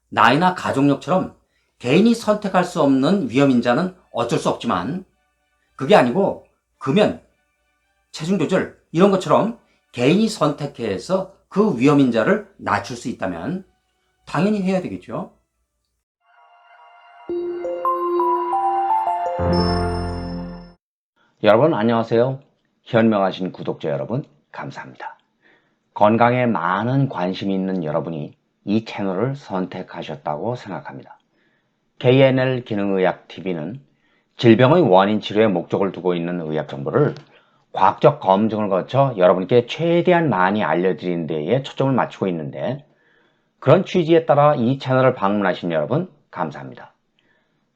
나이나 가족력처럼 개인이 선택할 수 없는 위험인자는 어쩔 수 없지만 그게 아니고 금연, 체중 조절 이런 것처럼 개인이 선택해서 그 위험인자를 낮출 수 있다면 당연히 해야 되겠죠. 여러분 안녕하세요. 현명하신 구독자 여러분 감사합니다. 건강에 많은 관심이 있는 여러분이 이 채널을 선택하셨다고 생각합니다. KNL 기능의학TV는 질병의 원인 치료에 목적을 두고 있는 의학 정보를 과학적 검증을 거쳐 여러분께 최대한 많이 알려드리는 데에 초점을 맞추고 있는데, 그런 취지에 따라 이 채널을 방문하신 여러분 감사합니다.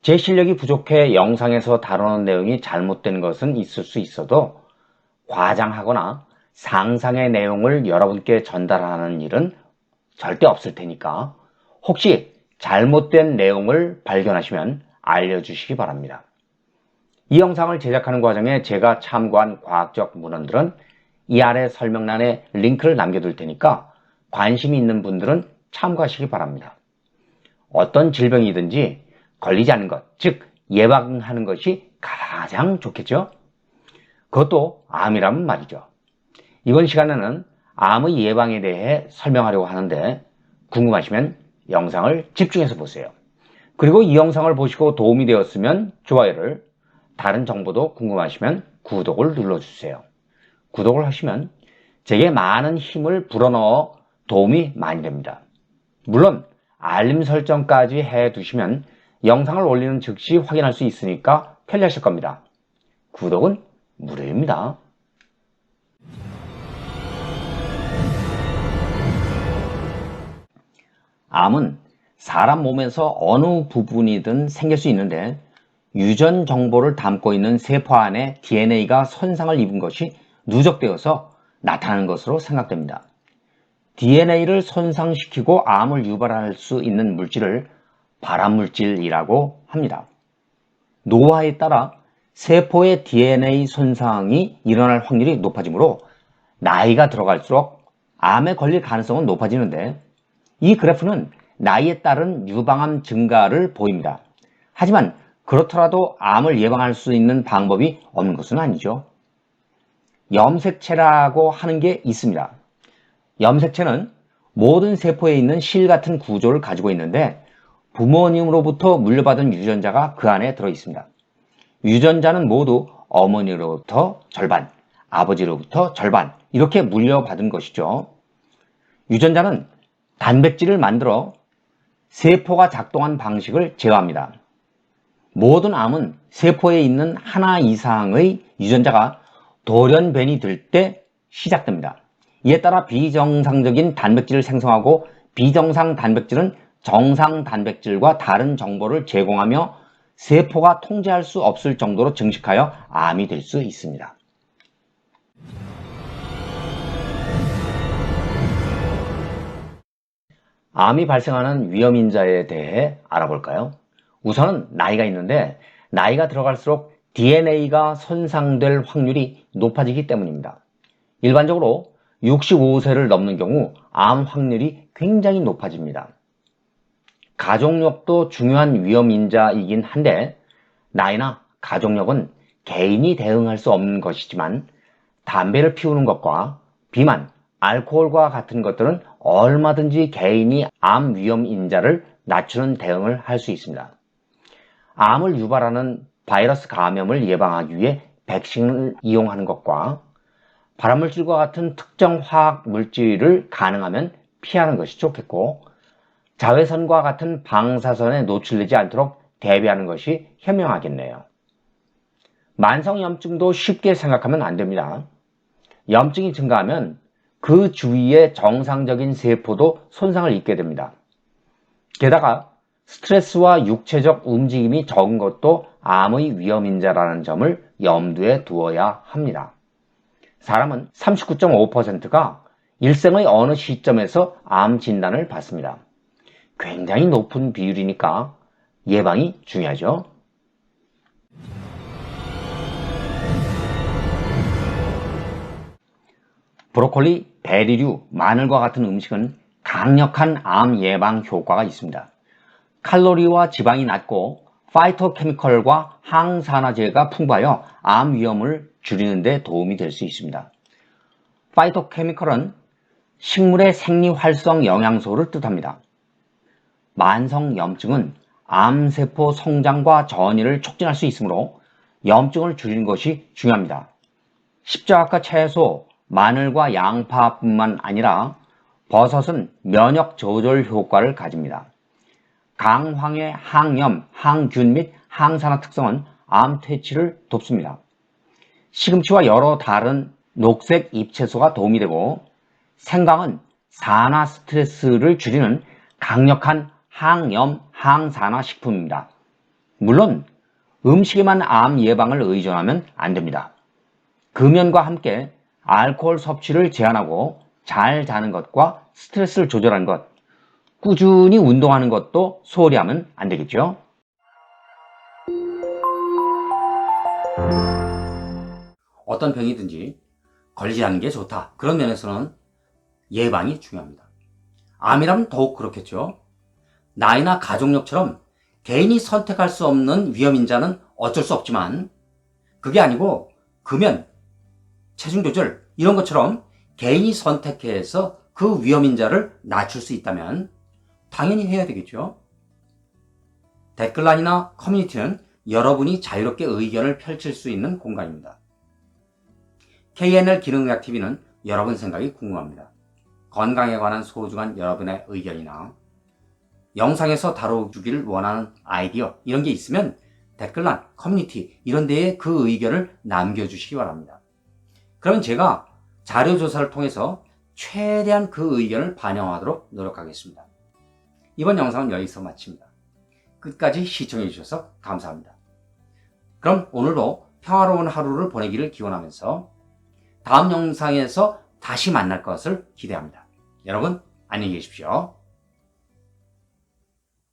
제 실력이 부족해 영상에서 다루는 내용이 잘못된 것은 있을 수 있어도 과장하거나 상상의 내용을 여러분께 전달하는 일은 절대 없을 테니까 혹시 잘못된 내용을 발견하시면 알려주시기 바랍니다. 이 영상을 제작하는 과정에 제가 참고한 과학적 문헌들은 이 아래 설명란에 링크를 남겨둘 테니까 관심이 있는 분들은 참고하시기 바랍니다. 어떤 질병이든지 걸리지 않는 것, 즉 예방하는 것이 가장 좋겠죠? 그것도 암이라면 말이죠. 이번 시간에는 암의 예방에 대해 설명하려고 하는데, 궁금하시면 영상을 집중해서 보세요. 그리고 이 영상을 보시고 도움이 되었으면 좋아요를, 다른 정보도 궁금하시면 구독을 눌러주세요. 구독을 하시면 제게 많은 힘을 불어넣어 도움이 많이 됩니다. 물론 알림 설정까지 해두시면 영상을 올리는 즉시 확인할 수 있으니까 편리하실 겁니다. 구독은 무료입니다. 암은 사람 몸에서 어느 부분이든 생길 수 있는데, 유전 정보를 담고 있는 세포 안에 DNA가 손상을 입은 것이 누적되어서 나타나는 것으로 생각됩니다. DNA를 손상시키고 암을 유발할 수 있는 물질을 발암물질이라고 합니다. 노화에 따라 세포의 DNA 손상이 일어날 확률이 높아지므로 나이가 들어갈수록 암에 걸릴 가능성은 높아지는데, 이 그래프는 나이에 따른 유방암 증가를 보입니다. 하지만 그렇더라도 암을 예방할 수 있는 방법이 없는 것은 아니죠. 염색체라고 하는 게 있습니다. 염색체는 모든 세포에 있는 실 같은 구조를 가지고 있는데, 부모님으로부터 물려받은 유전자가 그 안에 들어 있습니다. 유전자는 모두 어머니로부터 절반, 아버지로부터 절반 이렇게 물려받은 것이죠. 유전자는 단백질을 만들어 세포가 작동한 방식을 제어합니다. 모든 암은 세포에 있는 하나 이상의 유전자가 돌연변이 될 때 시작됩니다. 이에 따라 비정상적인 단백질을 생성하고, 비정상 단백질은 정상 단백질과 다른 정보를 제공하며 세포가 통제할 수 없을 정도로 증식하여 암이 될 수 있습니다. 암이 발생하는 위험인자에 대해 알아볼까요? 우선은 나이가 있는데, 나이가 들어갈수록 DNA가 손상될 확률이 높아지기 때문입니다. 일반적으로 65세를 넘는 경우 암 확률이 굉장히 높아집니다. 가족력도 중요한 위험인자이긴 한데, 나이나 가족력은 개인이 대응할 수 없는 것이지만 담배를 피우는 것과 비만, 알코올과 같은 것들은 얼마든지 개인이 암 위험인자를 낮추는 대응을 할 수 있습니다. 암을 유발하는 바이러스 감염을 예방하기 위해 백신을 이용하는 것과 발암물질과 같은 특정 화학 물질을 가능하면 피하는 것이 좋겠고, 자외선과 같은 방사선에 노출되지 않도록 대비하는 것이 현명하겠네요. 만성염증도 쉽게 생각하면 안 됩니다. 염증이 증가하면 그 주위의 정상적인 세포도 손상을 입게 됩니다. 게다가 스트레스와 육체적 움직임이 적은 것도 암의 위험인자라는 점을 염두에 두어야 합니다. 사람은 39.5%가 일생의 어느 시점에서 암 진단을 받습니다. 굉장히 높은 비율이니까 예방이 중요하죠. 브로콜리, 베리류, 마늘과 같은 음식은 강력한 암 예방 효과가 있습니다. 칼로리와 지방이 낮고 파이토케미컬과 항산화제가 풍부하여 암 위험을 줄이는 데 도움이 될 수 있습니다. 파이토케미컬은 식물의 생리활성 영양소를 뜻합니다. 만성염증은 암세포 성장과 전이를 촉진할 수 있으므로 염증을 줄이는 것이 중요합니다. 십자가 채소, 마늘과 양파뿐만 아니라 버섯은 면역 조절 효과를 가집니다. 강황의 항염, 항균 및 항산화 특성은 암 퇴치를 돕습니다. 시금치와 여러 다른 녹색 잎채소가 도움이 되고 생강은 산화 스트레스를 줄이는 강력한 항염, 항산화 식품입니다. 물론 음식에만 암 예방을 의존하면 안 됩니다. 금연과 함께 알코올 섭취를 제한하고 잘 자는 것과 스트레스를 조절하는 것, 꾸준히 운동하는 것도 소홀히 하면 안 되겠죠. 어떤 병이든지 걸리지 않는 게 좋다. 그런 면에서는 예방이 중요합니다. 암이라면 더욱 그렇겠죠. 나이나 가족력처럼 개인이 선택할 수 없는 위험인자는 어쩔 수 없지만 그게 아니고 금연, 체중 조절 이런 것처럼 개인이 선택해서 그 위험인자를 낮출 수 있다면 당연히 해야 되겠죠. 댓글란이나 커뮤니티는 여러분이 자유롭게 의견을 펼칠 수 있는 공간입니다. KNL 기능의학TV는 여러분 생각이 궁금합니다. 건강에 관한 소중한 여러분의 의견이나 영상에서 다뤄주기를 원하는 아이디어 이런 게 있으면 댓글란, 커뮤니티 이런 데에 그 의견을 남겨주시기 바랍니다. 그러면 제가 자료조사를 통해서 최대한 그 의견을 반영하도록 노력하겠습니다. 이번 영상은 여기서 마칩니다. 끝까지 시청해 주셔서 감사합니다. 그럼 오늘도 평화로운 하루를 보내기를 기원하면서 다음 영상에서 다시 만날 것을 기대합니다. 여러분 안녕히 계십시오.